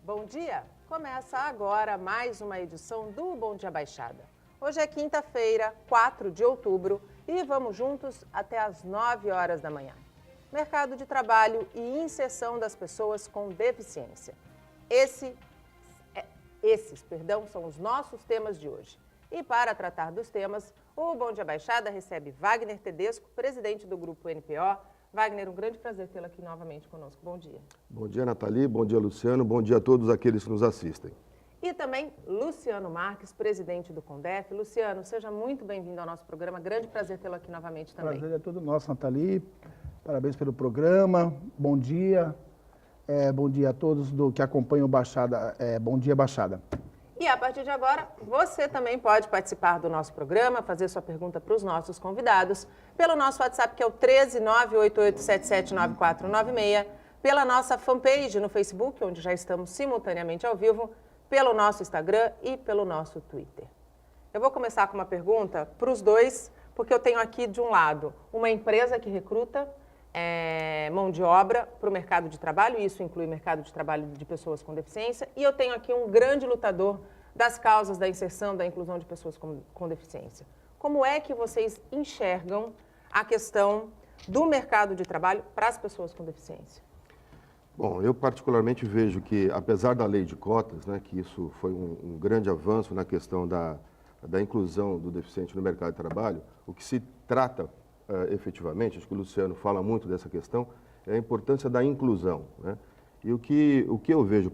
Bom dia! Começa agora mais uma edição do Bom Dia Baixada. Hoje é quinta-feira, 4 de outubro e vamos juntos até às 9 horas da manhã. Mercado de trabalho e inserção das pessoas com deficiência. Esses são os nossos temas de hoje. E para tratar dos temas, o Bom Dia Baixada recebe Wagner Tedesco, presidente do Grupo NPO. Wagner, um grande prazer tê-lo aqui novamente conosco. Bom dia. Bom dia, Nathalie. Bom dia, Luciano. Bom dia a todos aqueles que nos assistem. E também Luciano Marques, presidente do CONDEF. Luciano, seja muito bem-vindo ao nosso programa. Grande prazer tê-lo aqui novamente também. Prazer é todo nosso, Nathalie. Parabéns pelo programa. Bom dia. Bom dia a todos que acompanham o Baixada. Bom dia, Baixada. E a partir de agora, você também pode participar do nosso programa, fazer sua pergunta para os nossos convidados, pelo nosso WhatsApp, que é o 13988779496, pela nossa fanpage no Facebook, onde já estamos simultaneamente ao vivo, pelo nosso Instagram e pelo nosso Twitter. Eu vou começar com uma pergunta para os dois, porque eu tenho aqui, de um lado, uma empresa que recruta mão de obra para o mercado de trabalho, e isso inclui mercado de trabalho de pessoas com deficiência, e eu tenho aqui um grande lutador das causas da inserção, da inclusão de pessoas com deficiência. Como é que vocês enxergam a questão do mercado de trabalho para as pessoas com deficiência? Bom, eu particularmente vejo que, apesar da lei de cotas, né, que isso foi um grande avanço na questão da inclusão do deficiente no mercado de trabalho, o que se trata efetivamente, acho que o Luciano fala muito dessa questão, é a importância da inclusão, né? E o que eu vejo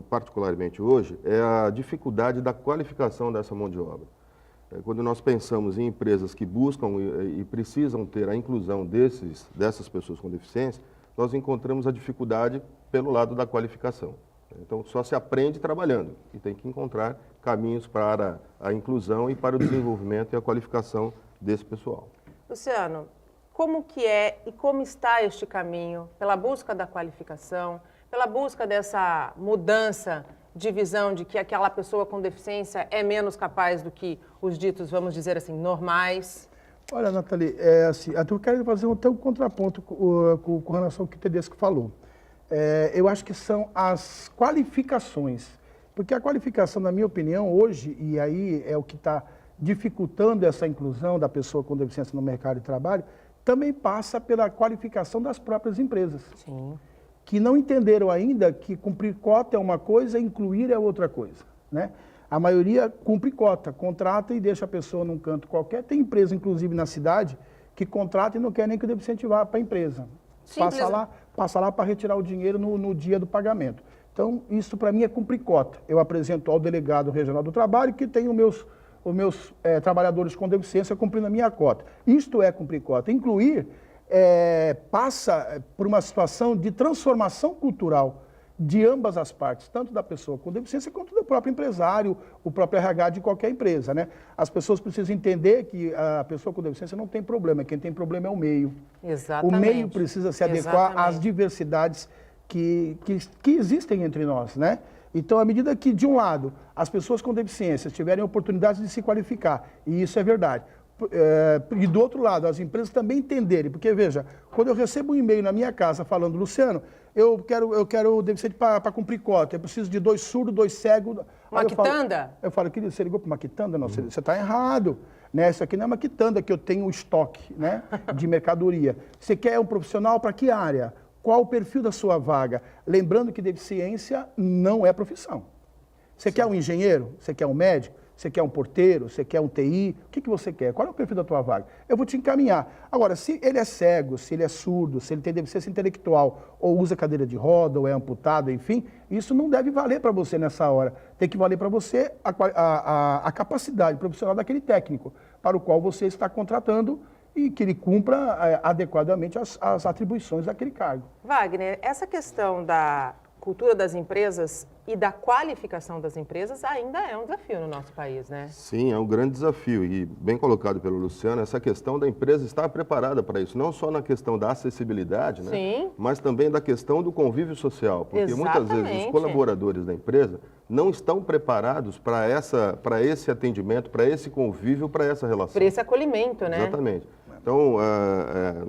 particularmente hoje é a dificuldade da qualificação dessa mão de obra. Quando nós pensamos em empresas que buscam e precisam ter a inclusão dessas pessoas com deficiência, nós encontramos a dificuldade pelo lado da qualificação. Então, só se aprende trabalhando e tem que encontrar caminhos para a inclusão e para o desenvolvimento e a qualificação desse pessoal. Luciano, como que é e como está este caminho pela busca da qualificação, pela busca dessa mudança de visão de que aquela pessoa com deficiência é menos capaz do que os ditos, vamos dizer assim, normais? Olha, Nathalie, eu quero fazer até um contraponto com relação ao que o Tedesco falou. Eu acho que são as qualificações, porque a qualificação, na minha opinião, hoje, e aí é o que está dificultando essa inclusão da pessoa com deficiência no mercado de trabalho, também passa pela qualificação das próprias empresas. Sim. Que não entenderam ainda que cumprir cota é uma coisa, incluir é outra coisa, né? A maioria cumpre cota, contrata e deixa a pessoa num canto qualquer. Tem empresa, inclusive, na cidade, que contrata e não quer nem que o deficiente vá para a empresa. Passa lá para retirar o dinheiro no dia do pagamento. Então, isso para mim é cumprir cota. Eu apresento ao delegado regional do trabalho que tem os meus trabalhadores com deficiência cumprindo a minha cota. Isto é cumprir cota. Incluir passa por uma situação de transformação cultural de ambas as partes, tanto da pessoa com deficiência quanto do próprio empresário, o próprio RH de qualquer empresa, né? As pessoas precisam entender que a pessoa com deficiência não tem problema, quem tem problema é o meio. Exatamente. O meio precisa se adequar às diversidades que existem entre nós, né? Então, à medida que, de um lado, as pessoas com deficiência tiverem oportunidades de se qualificar, e isso é verdade, e do outro lado, as empresas também entenderem, porque, veja, quando eu recebo um e-mail na minha casa falando, Luciano, eu quero deficiente para cumprir cota, eu preciso de 2 surdos, 2 cegos. Uma quitanda? Eu falo, querido, você ligou para uma quitanda? Não, você está errado. Né? Isso aqui não é uma quitanda que eu tenho estoque, né, de mercadoria. Você quer um profissional para que área? Qual o perfil da sua vaga? Lembrando que deficiência não é profissão. Você quer um engenheiro? Você quer um médico? Você quer um porteiro? Você quer um TI? O que você quer? Qual é o perfil da tua vaga? Eu vou te encaminhar. Agora, se ele é cego, se ele é surdo, se ele tem deficiência intelectual, ou usa cadeira de roda, ou é amputado, enfim, isso não deve valer para você nessa hora. Tem que valer para você a capacidade profissional daquele técnico, para o qual você está contratando, e que ele cumpra adequadamente as atribuições daquele cargo. Wagner, essa questão da cultura das empresas e da qualificação das empresas ainda é um desafio no nosso país, né? Sim, é um grande desafio e bem colocado pelo Luciano, essa questão da empresa estar preparada para isso, não só na questão da acessibilidade, né? Sim. Mas também da questão do convívio social, porque Exatamente. Muitas vezes os colaboradores da empresa não estão preparados para esse atendimento, para esse convívio, para essa relação. Para esse acolhimento, né? Exatamente. Então,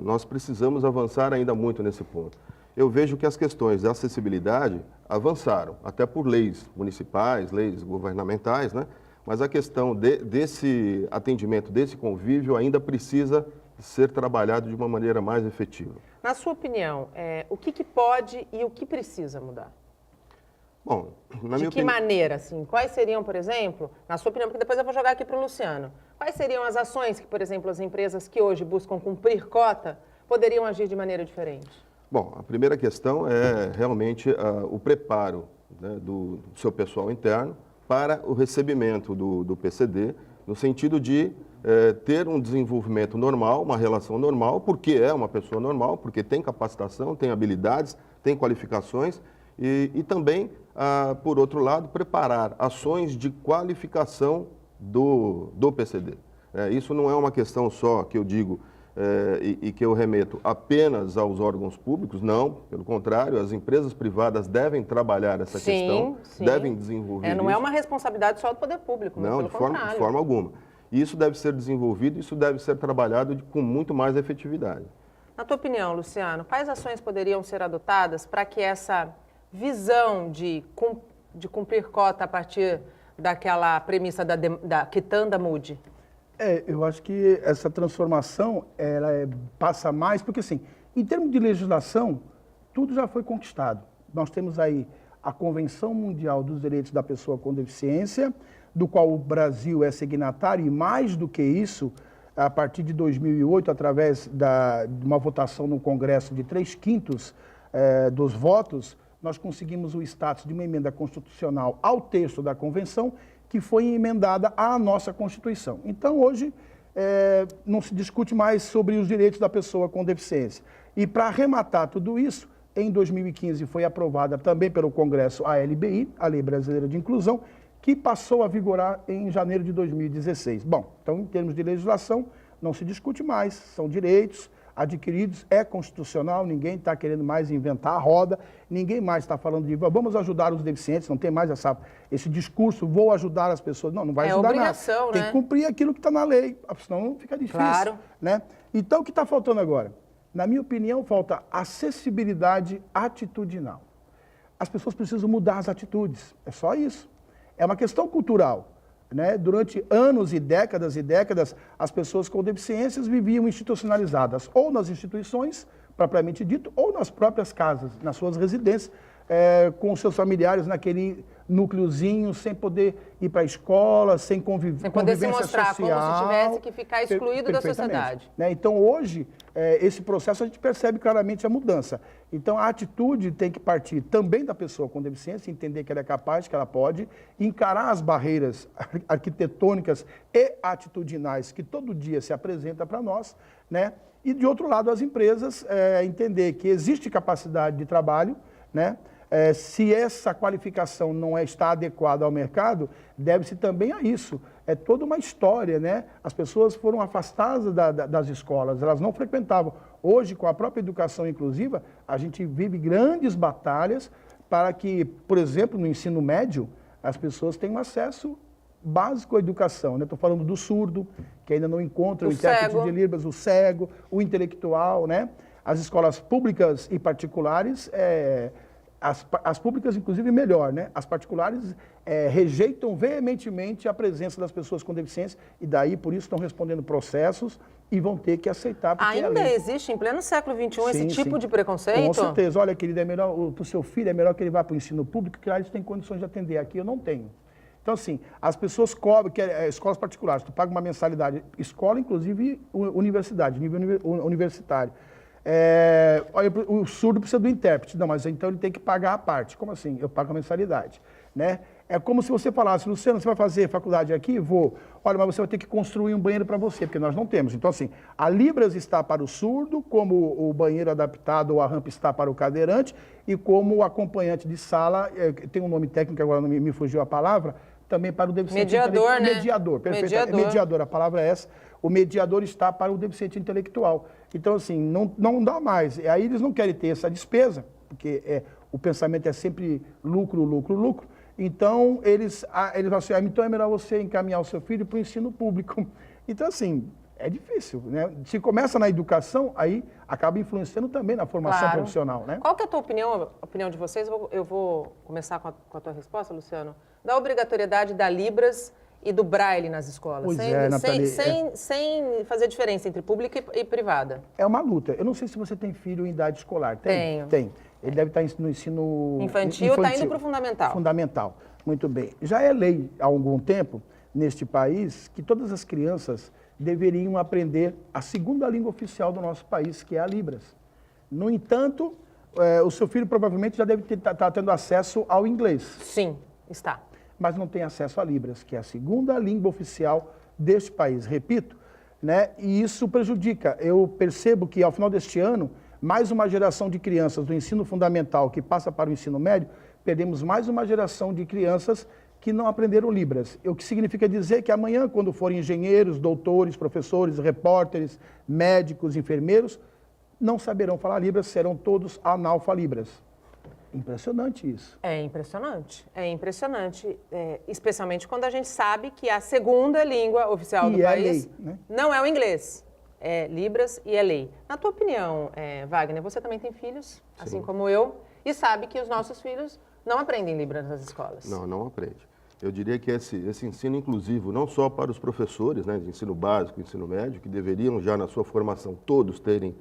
nós precisamos avançar ainda muito nesse ponto. eu vejo que as questões de acessibilidade avançaram, até por leis municipais, leis governamentais, né? Mas a questão desse atendimento, desse convívio, ainda precisa ser trabalhado de uma maneira mais efetiva. Na sua opinião, o que pode e o que precisa mudar? Bom, na minha De que opinião... maneira, assim? Quais seriam, por exemplo, na sua opinião, porque depois eu vou jogar aqui para o Luciano, quais seriam as ações que, por exemplo, as empresas que hoje buscam cumprir cota poderiam agir de maneira diferente? Bom, a primeira questão é realmente o preparo, né, do seu pessoal interno para o recebimento do PCD, no sentido de ter um desenvolvimento normal, uma relação normal, porque é uma pessoa normal, porque tem capacitação, tem habilidades, tem qualificações e também, por outro lado, preparar ações de qualificação do PCD. Isso não é uma questão só que eu digo e que eu remeto apenas aos órgãos públicos, não, pelo contrário, as empresas privadas devem trabalhar essa questão, devem desenvolver não isso. é uma responsabilidade só do poder público, não, pelo contrário. De forma alguma. E isso deve ser desenvolvido, isso deve ser trabalhado com muito mais efetividade. Na tua opinião, Luciano, quais ações poderiam ser adotadas para que essa visão de cumprir cota a partir daquela premissa da quitanda mude? Eu acho que essa transformação ela passa mais, porque assim, em termos de legislação, tudo já foi conquistado. Nós temos aí a Convenção Mundial dos Direitos da Pessoa com Deficiência, do qual o Brasil é signatário, e mais do que isso, a partir de 2008, através de uma votação no Congresso de 3/5 dos votos, nós conseguimos o status de uma emenda constitucional ao texto da Convenção, que foi emendada à nossa Constituição. Então, hoje, não se discute mais sobre os direitos da pessoa com deficiência. E, para arrematar tudo isso, em 2015 foi aprovada também pelo Congresso a LBI, a Lei Brasileira de Inclusão, que passou a vigorar em janeiro de 2016. Bom, então, em termos de legislação, não se discute mais, são direitos adquiridos, é constitucional, ninguém está querendo mais inventar a roda, ninguém mais está falando de vamos ajudar os deficientes, não tem mais esse discurso, vou ajudar as pessoas. Não vai ajudar obrigação, nada. Tem que cumprir aquilo que está na lei, senão fica difícil. Claro. Né? Então, o que está faltando agora? Na minha opinião, falta acessibilidade atitudinal. As pessoas precisam mudar as atitudes, é só isso. É uma questão cultural. Né? Durante anos e décadas, as pessoas com deficiências viviam institucionalizadas, ou nas instituições, propriamente dito, ou nas próprias casas, nas suas residências, com os seus familiares naquele núcleozinho, sem poder ir para a escola, sem convivência social. Sem poder se mostrar, como se tivesse que ficar excluído da sociedade. Né? Então, hoje, esse processo a gente percebe claramente a mudança. Então, a atitude tem que partir também da pessoa com deficiência, entender que ela é capaz, que ela pode, encarar as barreiras arquitetônicas e atitudinais que todo dia se apresentam para nós, né? E, de outro lado, as empresas entender que existe capacidade de trabalho, né? Se essa qualificação não está adequada ao mercado, deve-se também a isso. É toda uma história, né? As pessoas foram afastadas das escolas, elas não frequentavam. Hoje, com a própria educação inclusiva, a gente vive grandes batalhas para que, por exemplo, no ensino médio, as pessoas tenham acesso básico à educação. Estou falando do surdo, que ainda não encontra o intérprete de Libras, o cego, o intelectual, né? As escolas públicas e particulares... As públicas, inclusive, melhor, né? As particulares rejeitam veementemente a presença das pessoas com deficiência e daí, por isso, estão respondendo processos e vão ter que aceitar. Ainda existe, em pleno século XXI, esse tipo de preconceito? Com certeza. Olha, querida, é melhor, para o seu filho, é melhor que ele vá para o ensino público, que lá eles têm condições de atender. Aqui eu não tenho. Então, assim, as pessoas cobram, escolas particulares, tu paga uma mensalidade, escola, inclusive, universidade, nível universitário. O surdo precisa do intérprete. Não, mas então ele tem que pagar a parte. Como assim? Eu pago a mensalidade. Né? É como se você falasse, Luciano, você vai fazer faculdade aqui? Vou. Olha, mas você vai ter que construir um banheiro para você, porque nós não temos. Então, assim, a Libras está para o surdo, como o banheiro adaptado ou a rampa está para o cadeirante, e como o acompanhante de sala, tem um nome técnico, agora não me fugiu a palavra, também para o deficiente mediador, né? Mediador, perfeito. Mediador, a palavra é essa. O mediador está para o deficiente intelectual. Então, assim, não dá mais. Aí eles não querem ter essa despesa, porque o pensamento é sempre lucro, lucro, lucro. Então, eles falam assim, então é melhor você encaminhar o seu filho para o ensino público. Então, assim, É difícil, né? Se começa na educação, aí acaba influenciando também na formação Claro. profissional, né? Qual que é a tua opinião, a opinião de vocês? Eu vou começar com a tua resposta, Luciano. Da obrigatoriedade da Libras e do Braille nas escolas. Pois é, Nathalie, sem fazer diferença entre pública e privada. É uma luta. Eu não sei se você tem filho em idade escolar. Tenho. Tem. Ele deve estar no ensino Infantil, está indo para o fundamental. Fundamental. Muito bem. Já é lei há algum tempo, neste país, que todas as crianças deveriam aprender a segunda língua oficial do nosso país, que é a Libras. No entanto, o seu filho provavelmente já deve estar tendo acesso ao inglês. Sim, está. Mas não tem acesso a Libras, que é a segunda língua oficial deste país. Repito, né? E isso prejudica. Eu percebo que, ao final deste ano, mais uma geração de crianças do ensino fundamental que passa para o ensino médio, perdemos mais uma geração de crianças que não aprenderam Libras. O que significa dizer que amanhã, quando forem engenheiros, doutores, professores, repórteres, médicos, enfermeiros, não saberão falar Libras, serão todos analfalibras. Impressionante isso. É impressionante, especialmente quando a gente sabe que a segunda língua oficial do país lei, né? não é o inglês, é Libras e é lei. Na tua opinião, Wagner, você também tem filhos, assim como eu, e sabe que os nossos filhos não aprendem Libras nas escolas. Não aprende. Eu diria que esse ensino inclusivo, não só para os professores, né, de ensino básico, ensino médio, que deveriam já na sua formação todos terem,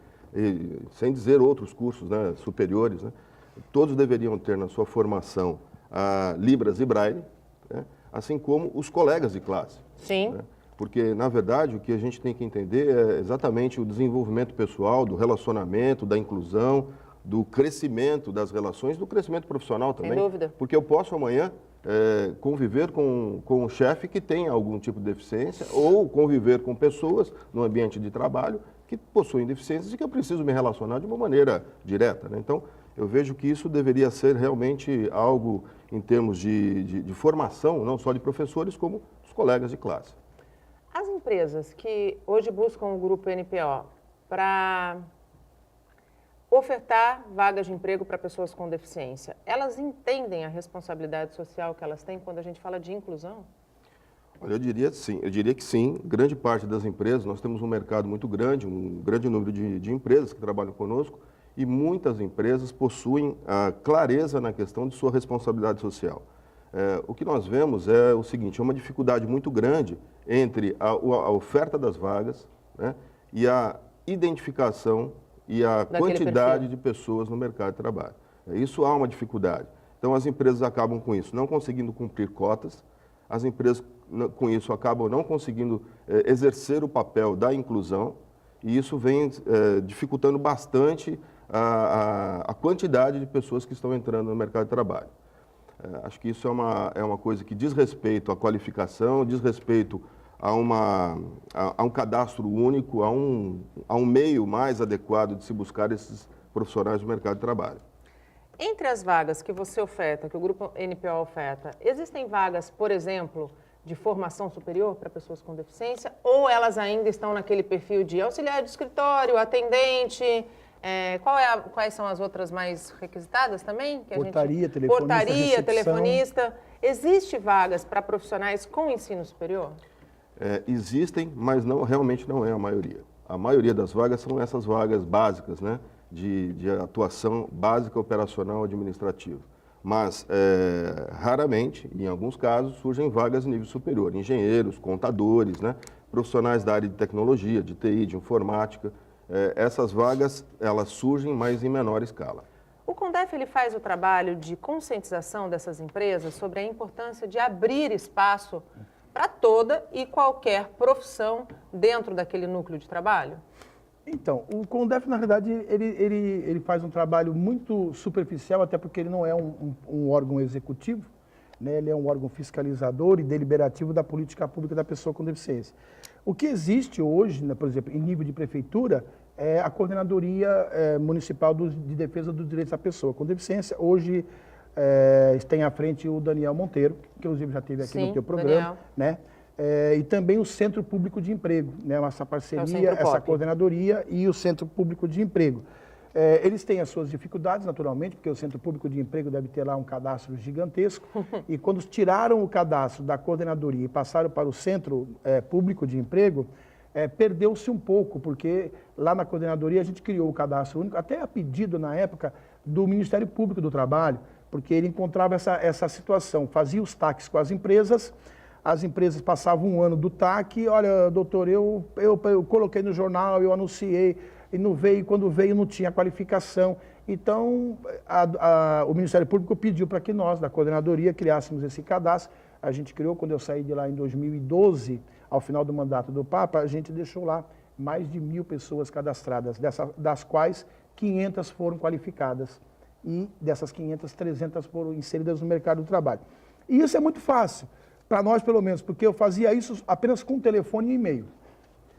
sem dizer outros cursos, né, superiores, né, todos deveriam ter na sua formação Libras e Braille, né, assim como os colegas de classe. Sim. Né, porque, na verdade, o que a gente tem que entender é exatamente o desenvolvimento pessoal, do relacionamento, da inclusão, do crescimento das relações, do crescimento profissional também. Sem dúvida. Porque eu posso amanhã conviver com um chefe que tem algum tipo de deficiência ou conviver com pessoas no ambiente de trabalho que possuem deficiências e que eu preciso me relacionar de uma maneira direta, né? Então, eu vejo que isso deveria ser realmente algo em termos de formação, não só de professores, como dos colegas de classe. As empresas que hoje buscam o Grupo NPO para ofertar vagas de emprego para pessoas com deficiência, elas entendem a responsabilidade social que elas têm quando a gente fala de inclusão? Olha, eu diria que sim. Grande parte das empresas, nós temos um mercado muito grande, um grande número de empresas que trabalham conosco e muitas empresas possuem a clareza na questão de sua responsabilidade social. O que nós vemos é o seguinte, é uma dificuldade muito grande entre a oferta das vagas, né, e a identificação e a quantidade de pessoas no mercado de trabalho. Isso há uma dificuldade. Então, as empresas acabam com isso não conseguindo cumprir cotas, as empresas com isso acabam não conseguindo exercer o papel da inclusão e isso vem dificultando bastante a quantidade de pessoas que estão entrando no mercado de trabalho. Acho que isso é uma coisa que diz respeito à qualificação, diz respeito a um cadastro único, a um meio mais adequado de se buscar esses profissionais do mercado de trabalho. Entre as vagas que você oferta, que o Grupo NPO oferta, existem vagas, por exemplo, de formação superior para pessoas com deficiência? Ou elas ainda estão naquele perfil de auxiliar de escritório, atendente? Quais são as outras mais requisitadas também? Portaria, telefonista. Existe vagas para profissionais com ensino superior? Existem, mas realmente não é a maioria. A maioria das vagas são essas vagas básicas, né, de atuação básica, operacional, administrativa. Mas, raramente, em alguns casos, surgem vagas de nível superior. Engenheiros, contadores, né, profissionais da área de tecnologia, de TI, de informática. Essas vagas, elas surgem, mas em menor escala. O CONDEF ele faz o trabalho de conscientização dessas empresas sobre a importância de abrir espaço para toda e qualquer profissão dentro daquele núcleo de trabalho? Então, o CONDEF, na verdade, ele faz um trabalho muito superficial, até porque ele não é um órgão executivo, né? Ele é um órgão fiscalizador e deliberativo da política pública da pessoa com deficiência. O que existe hoje, né, por exemplo, em nível de prefeitura, é a Coordenadoria Municipal de Defesa dos Direitos da Pessoa com Deficiência. Hoje tem à frente o Daniel Monteiro, que inclusive já esteve aqui no teu programa, né? E também o Centro Público de Emprego, né? Essa parceria, essa coordenadoria e o Centro Público de Emprego. Eles têm as suas dificuldades, naturalmente, porque o Centro Público de Emprego deve ter lá um cadastro gigantesco. E quando tiraram o cadastro da coordenadoria e passaram para o Centro Público de Emprego, perdeu-se um pouco, porque lá na coordenadoria a gente criou o cadastro único, até a pedido na época do Ministério Público do Trabalho, porque ele encontrava essa situação, fazia os TACs com as empresas passavam um ano do TAC, olha, doutor, eu coloquei no jornal, eu anunciei, e não veio, quando veio não tinha qualificação. Então, o Ministério Público pediu para que nós, da coordenadoria, criássemos esse cadastro. A gente criou, quando eu saí de lá em 2012, ao final do mandato do Papa, a gente deixou lá mais de 1.000 pessoas cadastradas, das quais 500 foram qualificadas. E dessas 500, 300 foram inseridas no mercado do trabalho. E isso é muito fácil, para nós pelo menos, porque eu fazia isso apenas com telefone e e-mail.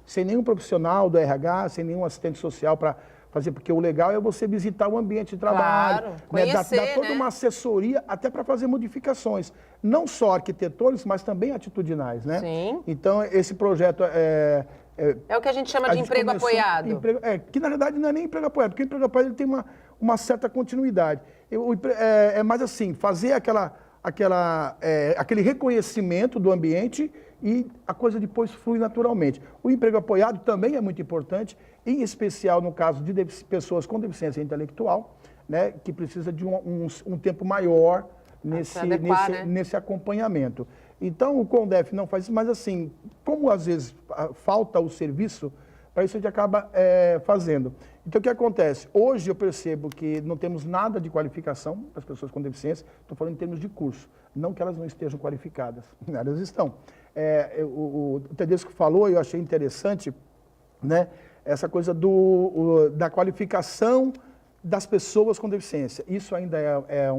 Sem nenhum profissional do RH, sem nenhum assistente social para fazer, porque o legal é você visitar o ambiente de trabalho, claro, conhecer, dar toda uma assessoria até para fazer modificações, não só arquitetônicas, mas também atitudinais, né? Sim. Então, esse projeto é o que a gente chama de emprego apoiado. Que na verdade não é nem emprego apoiado, porque o emprego apoiado ele tem uma certa continuidade. É mais assim, fazer aquele reconhecimento do ambiente e a coisa depois flui naturalmente. O emprego apoiado também é muito importante, em especial no caso de pessoas com deficiência intelectual, né, que precisa de um tempo maior nesse acompanhamento. Então, o CONDEF não faz isso, mas assim, como às vezes falta o serviço, para isso a gente acaba fazendo. Então, o que acontece? Hoje eu percebo que não temos nada de qualificação para as pessoas com deficiência, estou falando em termos de curso, não que elas não estejam qualificadas, elas estão. O Tedesco falou, e eu achei interessante, né, essa coisa da qualificação das pessoas com deficiência. Isso ainda é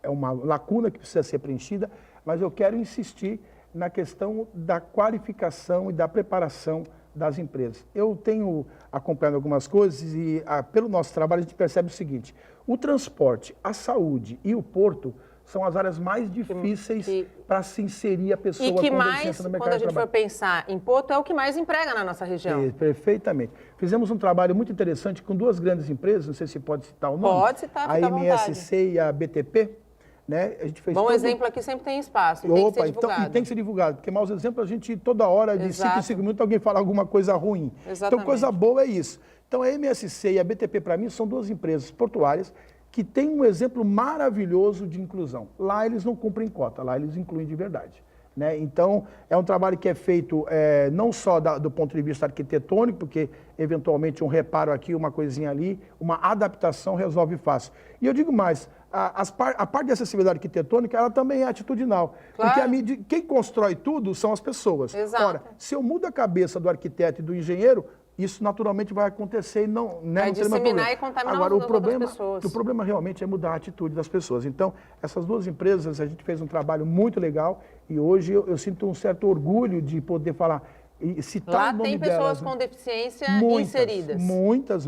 uma lacuna que precisa ser preenchida, mas eu quero insistir na questão da qualificação e da preparação das empresas. Eu tenho acompanhado algumas coisas e pelo nosso trabalho a gente percebe o seguinte: o transporte, a saúde e o porto são as áreas mais difíceis para se inserir a pessoa com deficiência no mercado de trabalho. E que mais, quando a gente for pensar em porto, é o que mais emprega na nossa região. Perfeitamente. Fizemos um trabalho muito interessante com duas grandes empresas, não sei se pode citar o nome. Pode citar, fica à vontade. A MSC e a BTP. Né? A gente fez exemplo aqui sempre tem espaço, tem que ser divulgado. Então, tem que ser divulgado, porque maus exemplos a gente, toda hora, de 5 em 5 minutos, alguém fala alguma coisa ruim. Exatamente. Então, coisa boa é isso. Então, a MSC e a BTP, para mim, são duas empresas portuárias que têm um exemplo maravilhoso de inclusão. Lá eles não cumprem cota, lá eles incluem de verdade. Né? Então, é um trabalho que é feito não só do ponto de vista arquitetônico, porque eventualmente um reparo aqui, uma coisinha ali, uma adaptação resolve fácil. E eu digo mais, a parte de acessibilidade arquitetônica, ela também é atitudinal. Claro. Porque quem constrói tudo são as pessoas. Exato. Ora, se eu mudo a cabeça do arquiteto e do engenheiro, isso naturalmente vai acontecer e não vai disseminar e contaminar outras pessoas. O problema realmente é mudar a atitude das pessoas. Então, essas duas empresas, a gente fez um trabalho muito legal e hoje eu sinto um certo orgulho de poder falar e citar lá o nome tem pessoas delas, com deficiência muitas, inseridas. Muitas.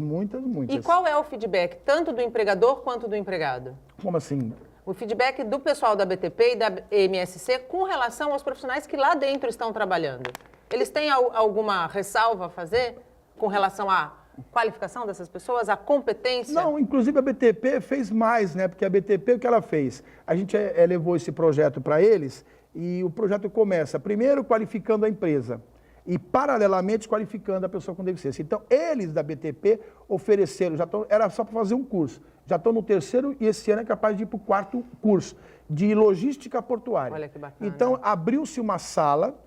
E qual é o feedback, tanto do empregador quanto do empregado? Como assim? O feedback do pessoal da BTP e da MSC com relação aos profissionais que lá dentro estão trabalhando. Eles têm alguma ressalva a fazer com relação à qualificação dessas pessoas, à competência? Não, inclusive a BTP fez mais, né? Porque a BTP, o que ela fez? A gente levou esse projeto para eles e o projeto começa primeiro qualificando a empresa e, paralelamente, qualificando a pessoa com deficiência. Então, eles da BTP ofereceram, era só para fazer um curso, já estão no 3º e esse ano é capaz de ir para o 4º curso de logística portuária. Olha que bacana. Então, abriu-se uma sala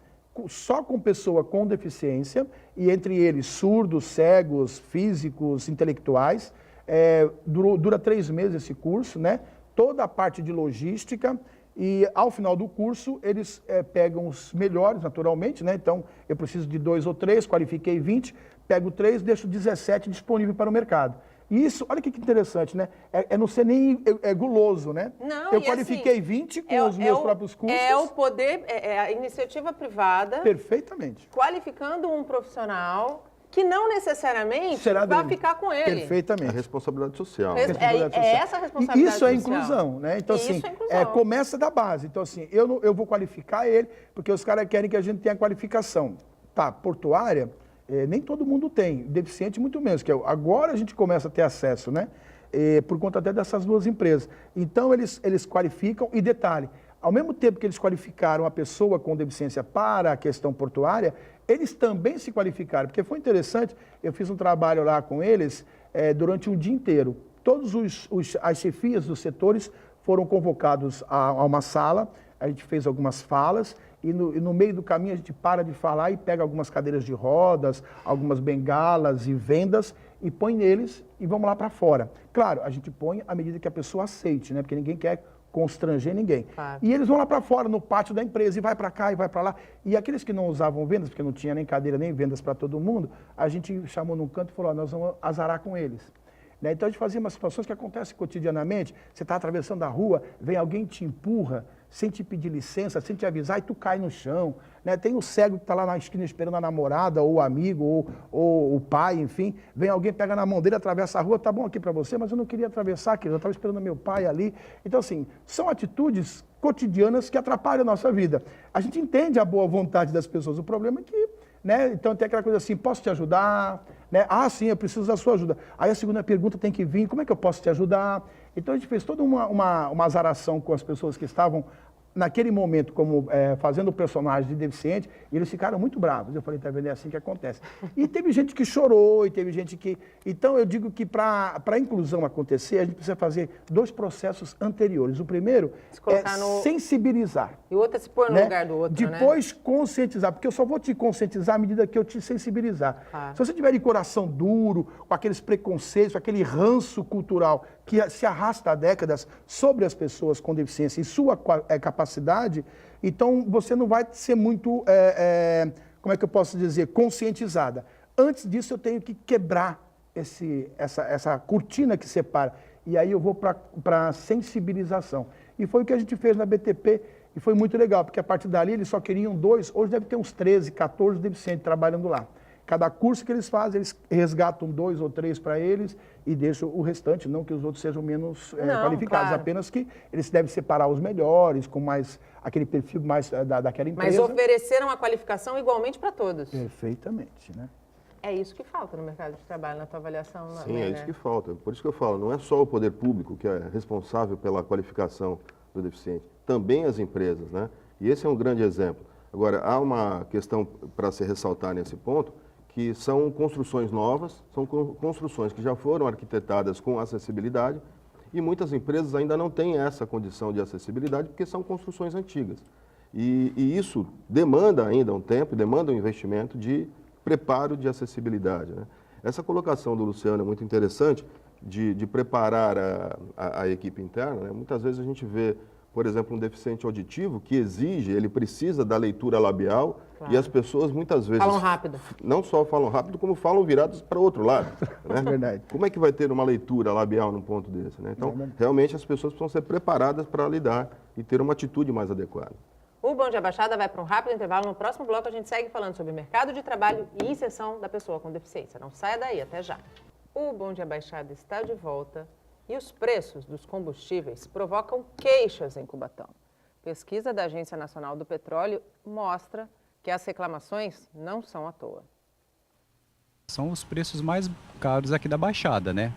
só com pessoa com deficiência, e entre eles surdos, cegos, físicos, intelectuais. Dura 3 meses esse curso, né? Toda a parte de logística, e ao final do curso eles pegam os melhores, naturalmente, né? Então eu preciso de 2 ou 3, qualifiquei 20, pego 3, deixo 17 disponível para o mercado. E isso, olha que interessante, né? Não ser nem guloso, né? Não, eu qualifiquei assim, 20 com os meus próprios cursos. É o poder, a iniciativa privada. Perfeitamente. Qualificando um profissional que não necessariamente vai ficar com ele. Perfeitamente. A responsabilidade social. Essa a responsabilidade e isso social. É inclusão, né? Então, assim, isso é inclusão. Começa da base. Então, assim, eu vou qualificar ele, porque os caras querem que a gente tenha qualificação. Tá, portuária, nem todo mundo tem, deficiente muito menos, que agora a gente começa a ter acesso, né? Por conta até dessas duas empresas. Então, eles qualificam, e detalhe, ao mesmo tempo que eles qualificaram a pessoa com deficiência para a questão portuária, eles também se qualificaram, porque foi interessante, eu fiz um trabalho lá com eles durante um dia inteiro. Todos as chefias dos setores foram convocados a uma sala, a gente fez algumas falas, e no meio do caminho a gente para de falar e pega algumas cadeiras de rodas, algumas bengalas e vendas, e põe neles e vamos lá para fora. Claro, a gente põe à medida que a pessoa aceite, né? Porque ninguém quer constranger ninguém. Claro. E eles vão lá para fora, no pátio da empresa, e vai para cá, e vai para lá. E aqueles que não usavam vendas, porque não tinha nem cadeira, nem vendas para todo mundo, a gente chamou num canto e falou, nós vamos azarar com eles. Né? Então a gente fazia umas situações que acontecem cotidianamente, você está atravessando a rua, vem alguém te empurra, sem te pedir licença, sem te avisar, e tu cai no chão. Né? Tem o cego que está lá na esquina esperando a namorada, ou o amigo, ou o pai, enfim. Vem alguém, pega na mão dele, atravessa a rua, tá bom aqui para você, mas eu não queria atravessar, eu estava esperando meu pai ali. Então, assim, são atitudes cotidianas que atrapalham a nossa vida. A gente entende a boa vontade das pessoas, o problema é que, né? Então tem aquela coisa assim, posso te ajudar? Né? Ah, sim, eu preciso da sua ajuda. Aí a segunda pergunta tem que vir, como é que eu posso te ajudar? Então a gente fez toda uma azaração com as pessoas que estavam naquele momento como fazendo o personagem de deficiente, e eles ficaram muito bravos. Eu falei, tá vendo, é assim que acontece. E teve gente que chorou, e teve gente que... Então eu digo que para a inclusão acontecer, a gente precisa fazer 2 processos anteriores. O primeiro é sensibilizar. E o outro é se pôr no lugar do outro, Depois conscientizar, porque eu só vou te conscientizar à medida que eu te sensibilizar. Claro. Se você tiver de coração duro, com aqueles preconceitos, aquele ranço cultural que se arrasta há décadas sobre as pessoas com deficiência e sua capacidade, então você não vai ser muito, como é que eu posso dizer, conscientizada. Antes disso eu tenho que quebrar essa cortina que separa. E aí eu vou para a sensibilização. E foi o que a gente fez na BTP, e foi muito legal, porque a partir dali eles só queriam 2, hoje deve ter uns 13, 14 deficientes trabalhando lá. Cada curso que eles fazem, eles resgatam 2 ou 3 para eles e deixam o restante, não que os outros sejam menos qualificados, claro. Apenas que eles devem separar os melhores, com mais aquele perfil mais daquela empresa. Mas ofereceram a qualificação igualmente para todos. Perfeitamente, né? É isso que falta no mercado de trabalho, na tua avaliação. Sim, é isso que falta. Por isso que eu falo, não é só o poder público que é responsável pela qualificação do deficiente, também as empresas, né? E esse é um grande exemplo. Agora, há uma questão para se ressaltar nesse ponto, que são construções novas, são construções que já foram arquitetadas com acessibilidade e muitas empresas ainda não têm essa condição de acessibilidade porque são construções antigas. E isso demanda ainda um tempo, demanda um investimento de preparo de acessibilidade, né? Essa colocação do Luciano é muito interessante de preparar a equipe interna, né? Muitas vezes a gente vê, por exemplo, um deficiente auditivo que ele precisa da leitura labial. Claro. E as pessoas muitas vezes... Falam rápido. Não só falam rápido, como falam virados para o outro lado. Né? É verdade. Como é que vai ter uma leitura labial num ponto desse? Né? Então, realmente as pessoas precisam ser preparadas para lidar e ter uma atitude mais adequada. O Bom Dia Baixada vai para um rápido intervalo. No próximo bloco a gente segue falando sobre mercado de trabalho e inserção da pessoa com deficiência. Não saia daí, até já. O Bom Dia Baixada está de volta e os preços dos combustíveis provocam queixas em Cubatão. Pesquisa da Agência Nacional do Petróleo mostra que as reclamações não são à toa. São os preços mais caros aqui da Baixada, né?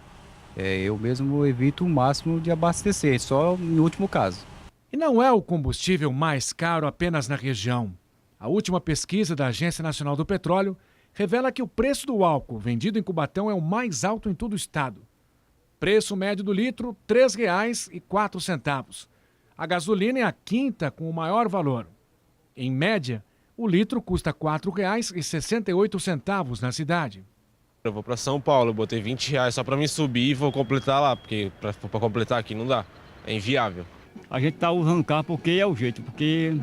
Eu mesmo evito o máximo de abastecer, só em último caso. E não é o combustível mais caro apenas na região. A última pesquisa da Agência Nacional do Petróleo revela que o preço do álcool vendido em Cubatão é o mais alto em todo o estado. Preço médio do litro, R$ 3,04. A gasolina é a quinta com o maior valor. Em média, o litro custa R$ 4,68 na cidade. Eu vou para São Paulo, eu botei R$20 só para me subir e vou completar lá, porque para completar aqui não dá, é inviável. A gente está usando carro porque é o jeito, porque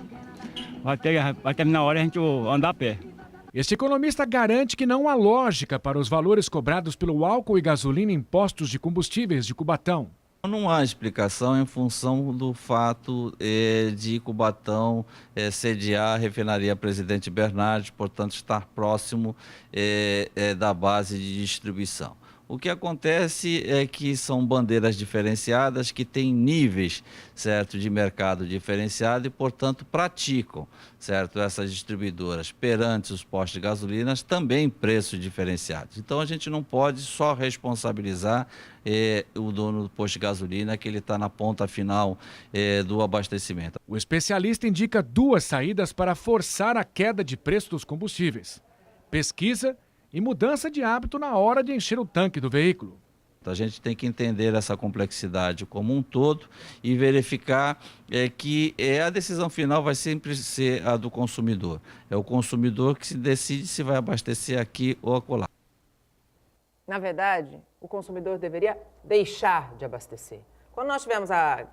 vai terminar a hora a gente andar a pé. Este economista garante que não há lógica para os valores cobrados pelo álcool e gasolina em postos de combustíveis de Cubatão. Não há explicação em função do fato de Cubatão sediar a refinaria Presidente Bernardes, portanto estar próximo da base de distribuição. O que acontece é que são bandeiras diferenciadas que têm níveis, certo, de mercado diferenciado e, portanto, praticam, certo, essas distribuidoras perante os postos de gasolinas também preços diferenciados. Então, a gente não pode só responsabilizar o dono do posto de gasolina, que ele está na ponta final do abastecimento. O especialista indica 2 saídas para forçar a queda de preço dos combustíveis: pesquisa e mudança de hábito na hora de encher o tanque do veículo. A gente tem que entender essa complexidade como um todo e verificar que a decisão final vai sempre ser a do consumidor. É o consumidor que se decide se vai abastecer aqui ou acolá. Na verdade, o consumidor deveria deixar de abastecer. Quando nós tivemos a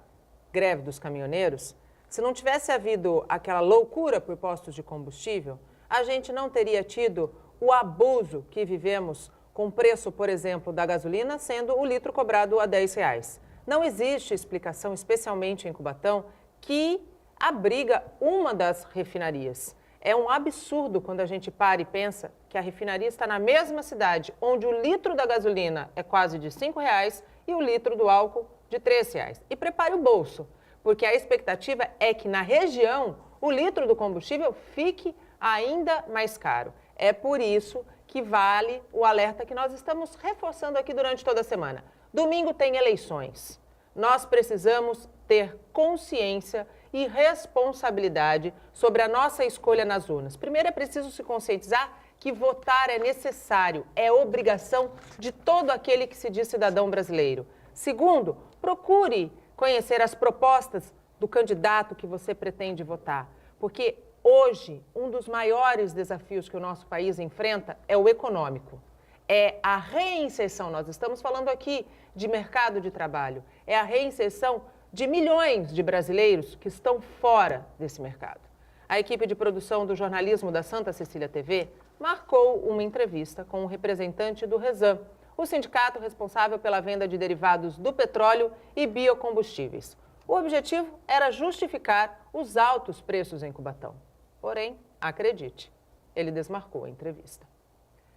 greve dos caminhoneiros, se não tivesse havido aquela loucura por postos de combustível, a gente não teria tido o abuso que vivemos com o preço, por exemplo, da gasolina, sendo o litro cobrado a R$10. Não existe explicação, especialmente em Cubatão, que abriga uma das refinarias. É um absurdo quando a gente para e pensa que a refinaria está na mesma cidade, onde o litro da gasolina é quase de R$5 e o litro do álcool de R$3. E prepare o bolso, porque a expectativa é que na região o litro do combustível fique ainda mais caro. É por isso que vale o alerta que nós estamos reforçando aqui durante toda a semana. Domingo tem eleições. Nós precisamos ter consciência e responsabilidade sobre a nossa escolha nas urnas. Primeiro, é preciso se conscientizar que votar é necessário, é obrigação de todo aquele que se diz cidadão brasileiro. Segundo, procure conhecer as propostas do candidato que você pretende votar, porque hoje, um dos maiores desafios que o nosso país enfrenta é o econômico. É a reinserção, nós estamos falando aqui de mercado de trabalho, é a reinserção de milhões de brasileiros que estão fora desse mercado. A equipe de produção do jornalismo da Santa Cecília TV marcou uma entrevista com um representante do Resan, o sindicato responsável pela venda de derivados do petróleo e biocombustíveis. O objetivo era justificar os altos preços em Cubatão. Porém, acredite, ele desmarcou a entrevista.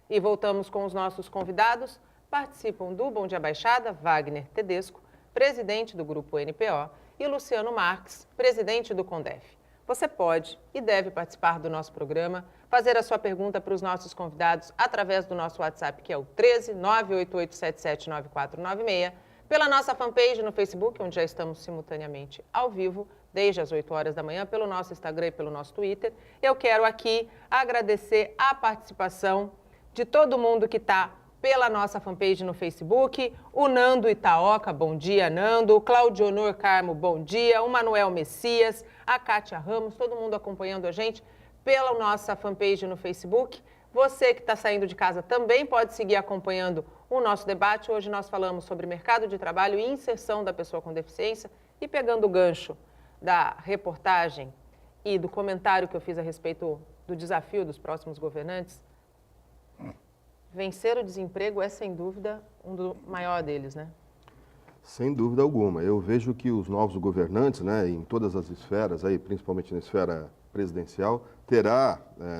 E voltamos com os nossos convidados. Participam do Bom Dia Baixada, Wagner Tedesco, presidente do Grupo NPO, e Luciano Marques, presidente do CONDEF. Você pode e deve participar do nosso programa, fazer a sua pergunta para os nossos convidados através do nosso WhatsApp, que é o 13 98877 9496, pela nossa fanpage no Facebook, onde já estamos simultaneamente ao vivo, desde as 8 horas da manhã, pelo nosso Instagram e pelo nosso Twitter. Eu quero aqui agradecer a participação de todo mundo que está pela nossa fanpage no Facebook, o Nando Itaoca, bom dia, Nando, o Claudionor Carmo, bom dia, o Manuel Messias, a Kátia Ramos, todo mundo acompanhando a gente pela nossa fanpage no Facebook. Você que está saindo de casa também pode seguir acompanhando o nosso debate. Hoje nós falamos sobre mercado de trabalho e inserção da pessoa com deficiência. E pegando o gancho da reportagem e do comentário que eu fiz a respeito do desafio dos próximos governantes, vencer o desemprego é, sem dúvida, um do maior deles, né? Sem dúvida alguma. Eu vejo que os novos governantes, né, em todas as esferas, aí, principalmente na esfera presidencial,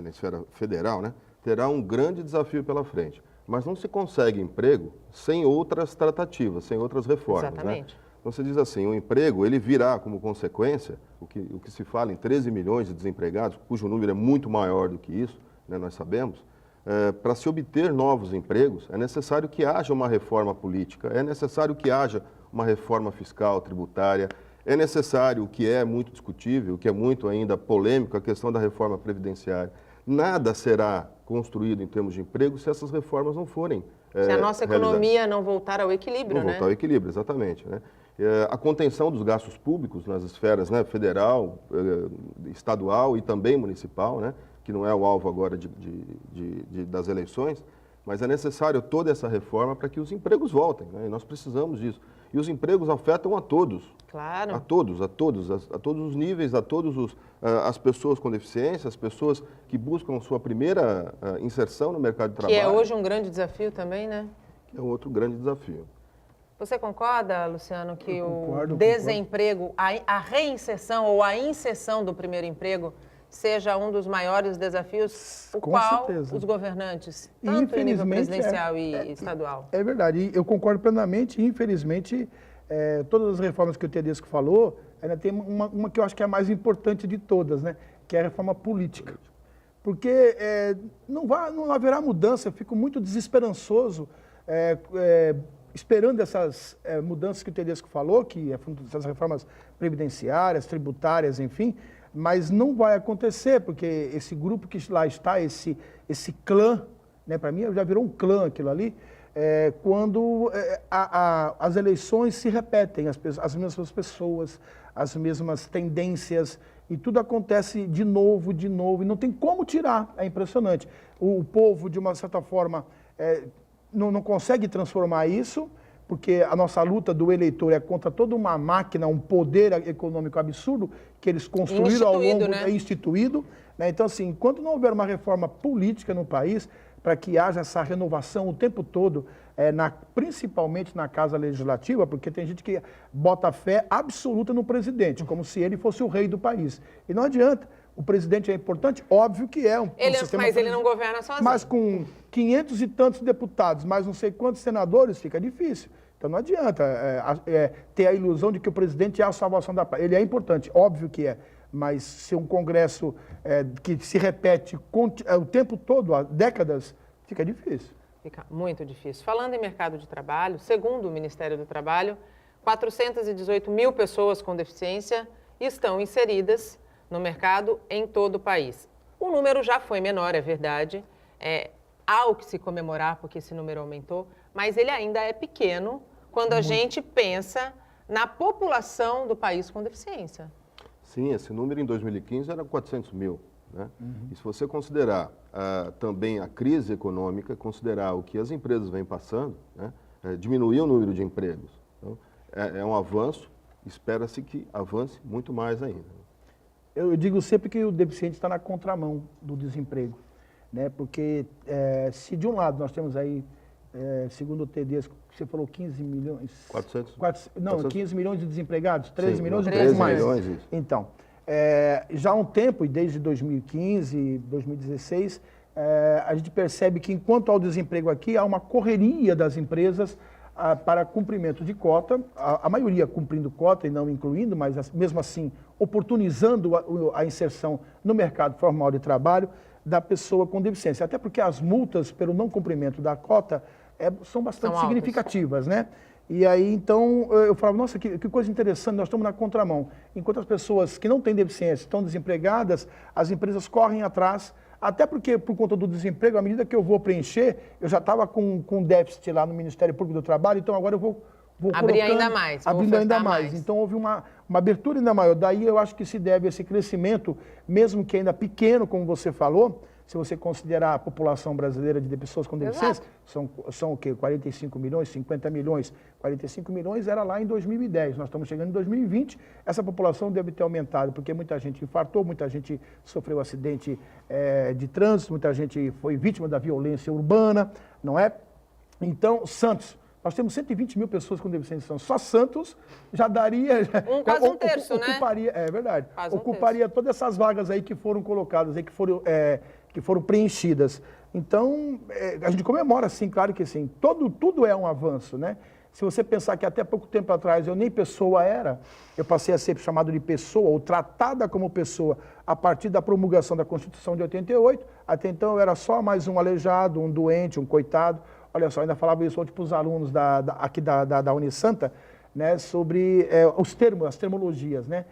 na esfera federal, né, terá um grande desafio pela frente. Mas não se consegue emprego sem outras tratativas, sem outras reformas. Exatamente. Né? Então, você diz assim, o emprego, ele virá como consequência, o que se fala em 13 milhões de desempregados, cujo número é muito maior do que isso, né, nós sabemos. Para se obter novos empregos, é necessário que haja uma reforma política, é necessário que haja uma reforma fiscal, tributária, é necessário, o que é muito discutível, o que é muito ainda polêmico, a questão da reforma previdenciária. Nada será construído em termos de emprego se essas reformas não forem se a nossa economia não voltar ao equilíbrio, né? Não voltar ao equilíbrio, exatamente, né? A contenção dos gastos públicos nas esferas, né, federal, estadual e também municipal, né, que não é o alvo agora das eleições, mas é necessário toda essa reforma para que os empregos voltem, né? E nós precisamos disso. E os empregos afetam a todos. Claro. A todos os níveis, a todas as pessoas com deficiência, as pessoas que buscam sua primeira inserção no mercado de trabalho. Que é hoje um grande desafio também, né? É outro grande desafio. Você concorda, Luciano, que Concordo. desemprego, a reinserção ou a inserção do primeiro emprego seja um dos maiores desafios, o Com qual certeza. os governantes, tanto em nível Infelizmente, presidencial e estadual. É verdade, e eu concordo plenamente. Infelizmente, todas as reformas que o Tedesco falou, ainda tem uma que eu acho que é a mais importante de todas, né? Que é a reforma política. Porque não haverá mudança, eu fico muito desesperançoso esperando essas mudanças que o Tedesco falou, que essas reformas previdenciárias, tributárias, enfim, mas não vai acontecer, porque esse grupo que lá está, esse clã, né, para mim já virou um clã aquilo ali, quando as eleições se repetem, as mesmas pessoas, as mesmas tendências, e tudo acontece de novo, e não tem como tirar, é impressionante. O povo, de uma certa forma, não consegue transformar isso, porque a nossa luta do eleitor é contra toda uma máquina, um poder econômico absurdo que eles construíram ao longo, instituído. Né? Então, assim, enquanto não houver uma reforma política no país, para que haja essa renovação o tempo todo, principalmente na Casa Legislativa, porque tem gente que bota fé absoluta no presidente, como se ele fosse o rei do país. E não adianta. O presidente é importante? Óbvio que é. Mas ele não governa sozinho. Mas com 500 e tantos deputados, mais não sei quantos senadores, fica difícil. Então não adianta ter a ilusão de que o presidente é a salvação da paz. Ele é importante, óbvio que é. Mas se um Congresso que se repete o tempo todo, há décadas, fica difícil. Fica muito difícil. Falando em mercado de trabalho, segundo o Ministério do Trabalho, 418 mil pessoas com deficiência estão inseridas no mercado em todo o país. O número já foi menor, é verdade. Há o que se comemorar, porque esse número aumentou, mas ele ainda é pequeno quando a gente pensa na população do país com deficiência. Sim, esse número em 2015 era 400 mil. Né? E se você considerar também a crise econômica, considerar o que as empresas vêm passando, né? Diminuir o número de empregos. Então, é um avanço, espera-se que avance muito mais ainda. Eu digo sempre que o deficiente está na contramão do desemprego, né? Porque se de um lado nós temos aí, segundo o Tedesco, você falou 15 milhões... 15 milhões de desempregados, 13 Sim, milhões, 13 mais. milhões, isso. Então, já há um tempo, e desde 2015, 2016, a gente percebe que enquanto há o desemprego aqui, há uma correria das empresas para cumprimento de cota, a maioria cumprindo cota e não incluindo, mas mesmo assim oportunizando a inserção no mercado formal de trabalho da pessoa com deficiência. Até porque as multas pelo não cumprimento da cota são bastante significativas, né? E aí, então, eu falava, nossa, que coisa interessante, nós estamos na contramão. Enquanto as pessoas que não têm deficiência estão desempregadas, as empresas correm atrás, até porque, por conta do desemprego, à medida que eu vou preencher, eu já estava com déficit lá no Ministério Público do Trabalho, então agora eu vou abrir ainda mais. Abrindo ainda mais. Então, houve uma abertura ainda maior. Daí, eu acho que se deve a esse crescimento, mesmo que ainda pequeno, como você falou, se você considerar a população brasileira de pessoas com deficiência, são o quê? 45 milhões, 50 milhões. 45 milhões era lá em 2010, nós estamos chegando em 2020, essa população deve ter aumentado, porque muita gente infartou, muita gente sofreu acidente de trânsito, muita gente foi vítima da violência urbana, não é? Então, Santos, nós temos 120 mil pessoas com deficiência, só Santos já daria... Quase um terço, ocuparia, né? É verdade. Quase ocuparia todas essas vagas aí que foram colocadas, aí que foram preenchidas. Então, a gente comemora, sim, claro que sim. Tudo é um avanço, né? Se você pensar que até pouco tempo atrás eu nem pessoa era, eu passei a ser chamado de pessoa, ou tratada como pessoa, a partir da promulgação da Constituição de 88. Até então eu era só mais um aleijado, um doente, um coitado. Olha só, ainda falava isso ontem para os alunos aqui da Unisanta, né, sobre os termos, as termologias, né?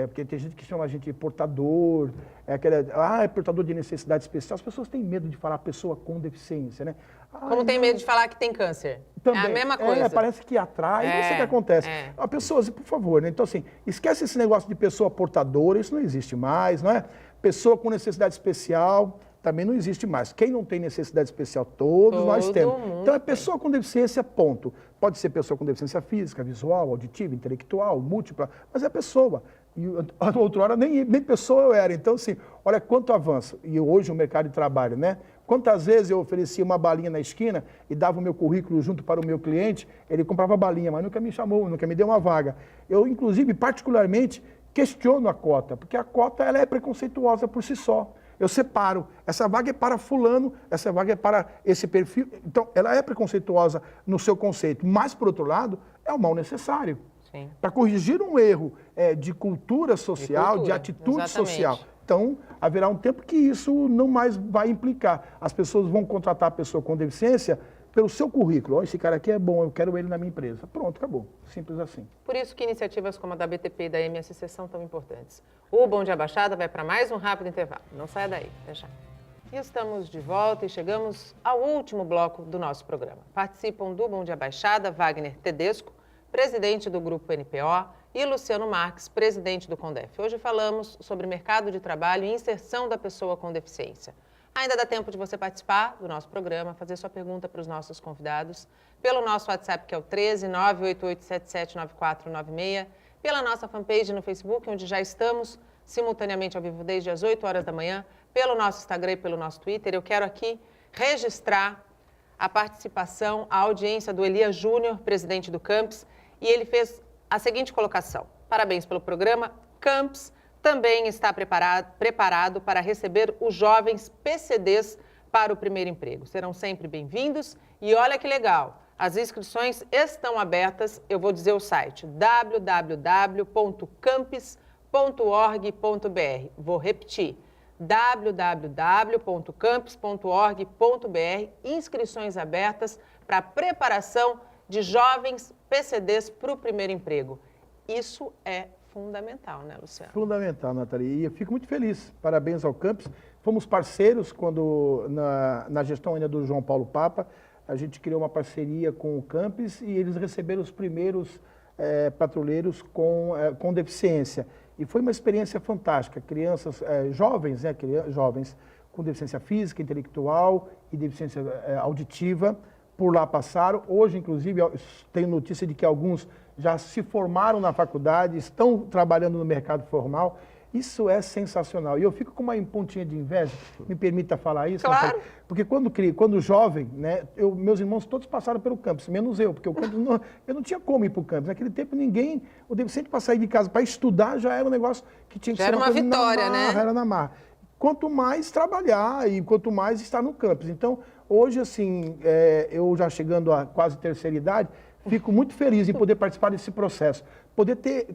Porque tem gente que chama a gente de portador, é portador de necessidade especial. As pessoas têm medo de falar pessoa com deficiência, né? Como tem medo de falar que tem câncer. Também. É a mesma coisa. Parece que atrai, não sei o que acontece. Pessoas, por favor, né? Então, assim, esquece esse negócio de pessoa portadora, isso não existe mais, não é? Pessoa com necessidade especial também não existe mais. Quem não tem necessidade especial, todos nós temos. Então, é pessoa com deficiência, ponto. Pode ser pessoa com deficiência física, visual, auditiva, intelectual, múltipla, mas é pessoa. E outrora nem pessoa eu era. Então, assim, olha quanto avanço. E hoje o mercado de trabalho, né? Quantas vezes eu oferecia uma balinha na esquina e dava o meu currículo junto para o meu cliente, ele comprava a balinha, mas nunca me chamou, nunca me deu uma vaga. Eu, inclusive, particularmente, questiono a cota, porque a cota ela é preconceituosa por si só. Eu separo, essa vaga é para fulano, essa vaga é para esse perfil. Então, ela é preconceituosa no seu conceito, mas, por outro lado, é um mal necessário. Para corrigir um erro de cultura social, de atitude exatamente. social. Então, haverá um tempo que isso não mais vai implicar. As pessoas vão contratar a pessoa com deficiência pelo seu currículo. Oh, esse cara aqui é bom, eu quero ele na minha empresa. Pronto, acabou. Simples assim. Por isso que iniciativas como a da BTP e da MSC são tão importantes. O Bom Dia Baixada vai para mais um rápido intervalo. Não saia daí, deixa. E estamos de volta e chegamos ao último bloco do nosso programa. Participam do Bom Dia Baixada Wagner Tedesco, presidente do Grupo NPO, e Luciano Marques, presidente do CONDEF. Hoje falamos sobre mercado de trabalho e inserção da pessoa com deficiência. Ainda dá tempo de você participar do nosso programa, fazer sua pergunta para os nossos convidados, pelo nosso WhatsApp, que é o 13 988779496, pela nossa fanpage no Facebook, onde já estamos simultaneamente ao vivo desde as 8 horas da manhã, pelo nosso Instagram e pelo nosso Twitter. Eu quero aqui registrar a participação, a audiência do Elias Júnior, presidente do Camps, e ele fez a seguinte colocação: parabéns pelo programa. Camps também está preparado para receber os jovens PCDs para o primeiro emprego. Serão sempre bem-vindos e olha que legal, as inscrições estão abertas. Eu vou dizer o site, www.camps.org.br. Vou repetir, www.camps.org.br. Inscrições abertas para preparação de jovens PCDs para o primeiro emprego. Isso é fundamental, né, Luciano? Fundamental, Nathalie. E eu fico muito feliz. Parabéns ao Camps. Fomos parceiros quando, na gestão ainda do João Paulo Papa, a gente criou uma parceria com o Camps e eles receberam os primeiros patrulheiros com deficiência. E foi uma experiência fantástica. Crianças, jovens com deficiência física, intelectual e deficiência auditiva, por lá passaram. Hoje, inclusive, tenho notícia de que alguns já se formaram na faculdade, estão trabalhando no mercado formal. Isso é sensacional. E eu fico com uma pontinha de inveja, me permita falar isso, claro. Porque quando jovem, né, meus irmãos todos passaram pelo campus, menos eu, porque eu não tinha como ir para o campus. Naquele tempo, o deficiente para sair de casa para estudar já era um negócio que tinha que já ser era uma vitória, né? Era na marra. Quanto mais trabalhar e quanto mais estar no campus. Então, hoje, assim, eu já chegando a quase terceira idade, fico muito feliz em poder participar desse processo, poder ter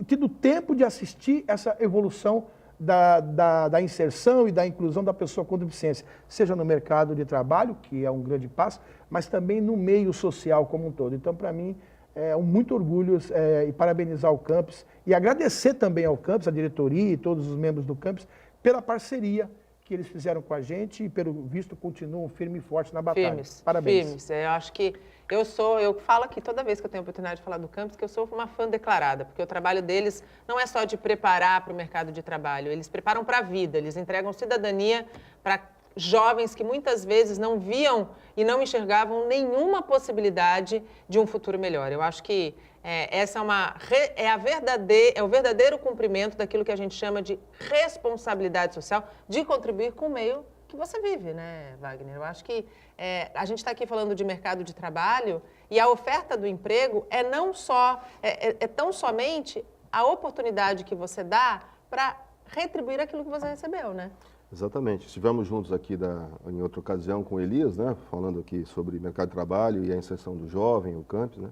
tido tempo de assistir essa evolução da inserção e da inclusão da pessoa com deficiência, seja no mercado de trabalho, que é um grande passo, mas também no meio social como um todo. Então, para mim, é muito orgulho e parabenizar o Campus e agradecer também ao Campus, a diretoria e todos os membros do Campus, pela parceria que eles fizeram com a gente e, pelo visto, continuam firme e forte na batalha. Firmes, parabéns. Firmes. Eu acho que eu falo aqui toda vez que eu tenho a oportunidade de falar do Campus, que eu sou uma fã declarada, porque o trabalho deles não é só de preparar para o mercado de trabalho, eles preparam para a vida, eles entregam cidadania para jovens que muitas vezes não viam e não enxergavam nenhuma possibilidade de um futuro melhor. Eu acho que essa é o verdadeiro cumprimento daquilo que a gente chama de responsabilidade social, de contribuir com o meio que você vive, né, Wagner? Eu acho que a gente está aqui falando de mercado de trabalho e a oferta do emprego é tão somente a oportunidade que você dá para retribuir aquilo que você recebeu, né? Exatamente. Estivemos juntos aqui em outra ocasião com o Elias, né, falando aqui sobre mercado de trabalho e a inserção do jovem, o Campus, né?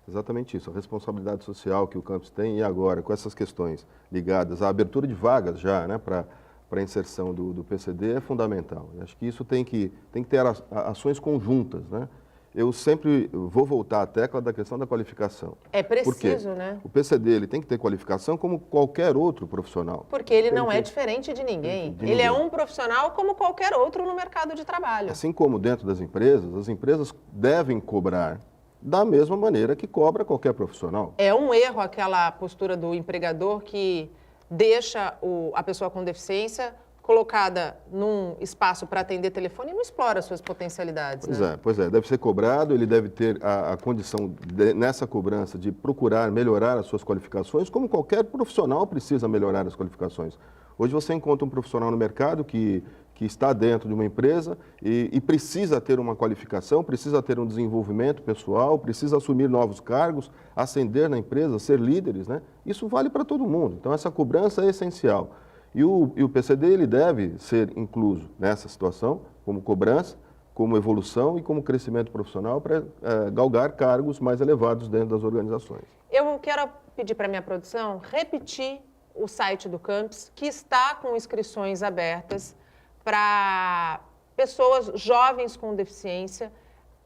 Exatamente isso, a responsabilidade social que o Campus tem e agora com essas questões ligadas à abertura de vagas já, né, para a inserção do PCD é fundamental. Eu acho que isso tem que ter ações conjuntas, né? Eu sempre vou voltar à tecla da questão da qualificação. É preciso, porque né? O PCD ele tem que ter qualificação como qualquer outro profissional. Porque ele não é diferente de ninguém. Ele é um profissional como qualquer outro no mercado de trabalho. Assim como dentro das empresas, as empresas devem cobrar da mesma maneira que cobra qualquer profissional. É um erro aquela postura do empregador que deixa a pessoa com deficiência colocada num espaço para atender telefone e não explora as suas potencialidades. Pois é, deve ser cobrado, ele deve ter a condição, nessa cobrança, de procurar melhorar as suas qualificações, como qualquer profissional precisa melhorar as qualificações. Hoje você encontra um profissional no mercado que que está dentro de uma empresa e precisa ter uma qualificação, precisa ter um desenvolvimento pessoal, precisa assumir novos cargos, ascender na empresa, ser líderes, né? Isso vale para todo mundo. Então, essa cobrança é essencial. E o PCD ele deve ser incluso nessa situação, como cobrança, como evolução e como crescimento profissional para galgar cargos mais elevados dentro das organizações. Eu quero pedir para a minha produção repetir o site do Campus, que está com inscrições abertas para pessoas jovens com deficiência.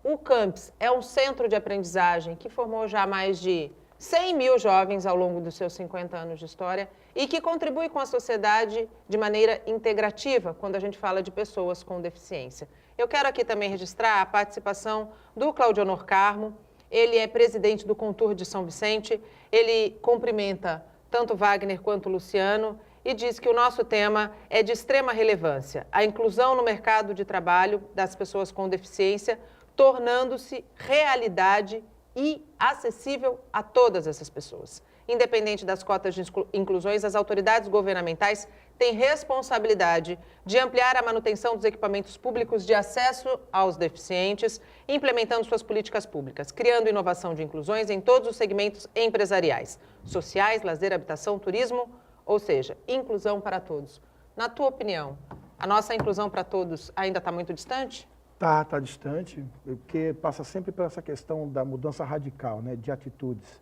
O Campus é um centro de aprendizagem que formou já mais de 100 mil jovens ao longo dos seus 50 anos de história e que contribui com a sociedade de maneira integrativa quando a gente fala de pessoas com deficiência. Eu quero aqui também registrar a participação do Claudionor Carmo. Ele é presidente do Contur de São Vicente. Ele cumprimenta tanto Wagner quanto Luciano e diz que o nosso tema é de extrema relevância, a inclusão no mercado de trabalho das pessoas com deficiência, tornando-se realidade e acessível a todas essas pessoas. Independente das cotas de inclusões, as autoridades governamentais têm responsabilidade de ampliar a manutenção dos equipamentos públicos de acesso aos deficientes, implementando suas políticas públicas, criando inovação de inclusões em todos os segmentos empresariais, sociais, lazer, habitação, turismo, ou seja, inclusão para todos. Na tua opinião, a nossa inclusão para todos ainda está muito distante? Tá distante, porque passa sempre por essa questão da mudança radical, né, de atitudes.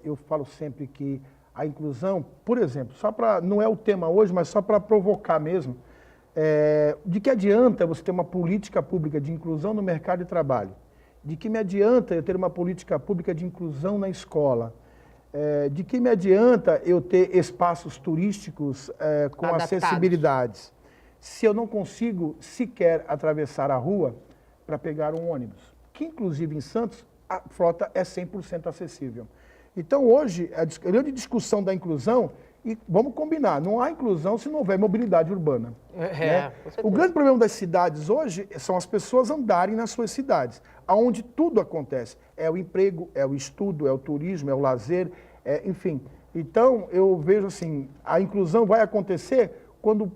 Eu falo sempre que a inclusão, por exemplo, não é o tema hoje, mas só para provocar mesmo, de que adianta você ter uma política pública de inclusão no mercado de trabalho? De que me adianta eu ter uma política pública de inclusão na escola? De que me adianta eu ter espaços turísticos com acessibilidades, se eu não consigo sequer atravessar a rua para pegar um ônibus? Que, inclusive, em Santos, a frota é 100% acessível. Então, hoje, a grande discussão da inclusão, e vamos combinar, não há inclusão se não houver mobilidade urbana. Né? O grande problema das cidades hoje são as pessoas andarem nas suas cidades, onde tudo acontece. É o emprego, é o estudo, é o turismo, é o lazer, enfim. Então, eu vejo assim, a inclusão vai acontecer quando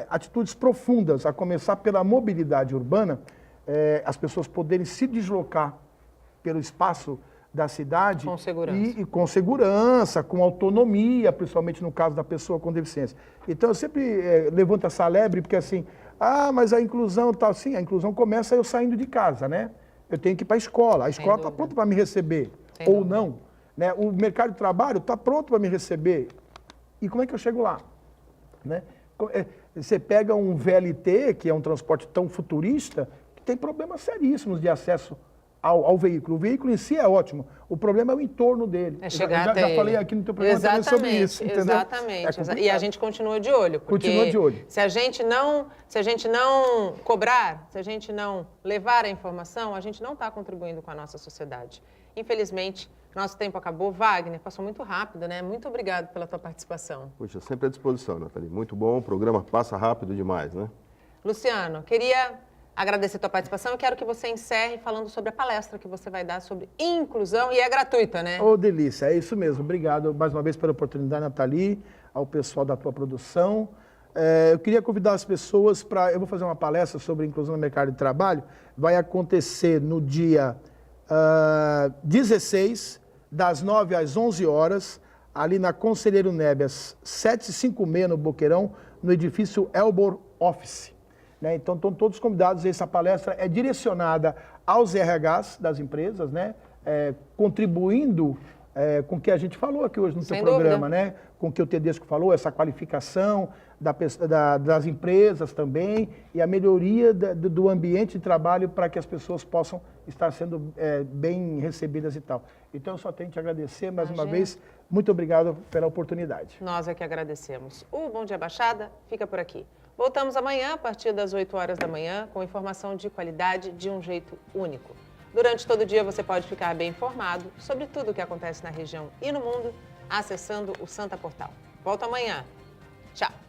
atitudes profundas, a começar pela mobilidade urbana, as pessoas poderem se deslocar pelo espaço da cidade com segurança. E com segurança, com autonomia, principalmente no caso da pessoa com deficiência. Então, eu sempre levanto essa lebre, porque assim, mas a inclusão tal, sim, a inclusão começa eu saindo de casa, né? Eu tenho que ir para a escola está pronta para me receber, ou não. Né? O mercado de trabalho está pronto para me receber. E como é que eu chego lá? Né? Você pega um VLT, que é um transporte tão futurista, que tem problemas seríssimos de acesso ao veículo. O veículo em si é ótimo, o problema é o entorno dele. Chegar até já falei aqui no teu programa também sobre isso, entendeu? Exatamente. E a gente continua de olho. Continua de olho. Se a gente não cobrar, se a gente não levar a informação, a gente não está contribuindo com a nossa sociedade. Infelizmente, nosso tempo acabou. Wagner, passou muito rápido, né? Muito obrigado pela tua participação. Puxa, sempre à disposição, Nathalie. Muito bom, o programa passa rápido demais, né? Luciano, queria agradecer a tua participação. Eu quero que você encerre falando sobre a palestra que você vai dar sobre inclusão, e é gratuita, né? Delícia, é isso mesmo. Obrigado mais uma vez pela oportunidade, Nathalie, ao pessoal da tua produção. Eu queria convidar as pessoas eu vou fazer uma palestra sobre inclusão no mercado de trabalho. Vai acontecer no dia 16, das 9 às 11 horas, ali na Conselheiro Nebias, 756, no Boqueirão, no edifício Elbor Office. Né? Então, estão todos convidados. Essa palestra é direcionada aos RHs das empresas, né? Contribuindo com o que a gente falou aqui hoje no seu programa, né? Com o que o Tedesco falou, essa qualificação das empresas também e a melhoria do ambiente de trabalho para que as pessoas possam estar sendo bem recebidas e tal. Então, eu só tenho que te agradecer mais uma vez. Muito obrigado pela oportunidade. Nós é que agradecemos. O Bom Dia Baixada fica por aqui. Voltamos amanhã, a partir das 8 horas da manhã, com informação de qualidade de um jeito único. Durante todo o dia você pode ficar bem informado sobre tudo o que acontece na região e no mundo, acessando o Santa Portal. Volto amanhã. Tchau!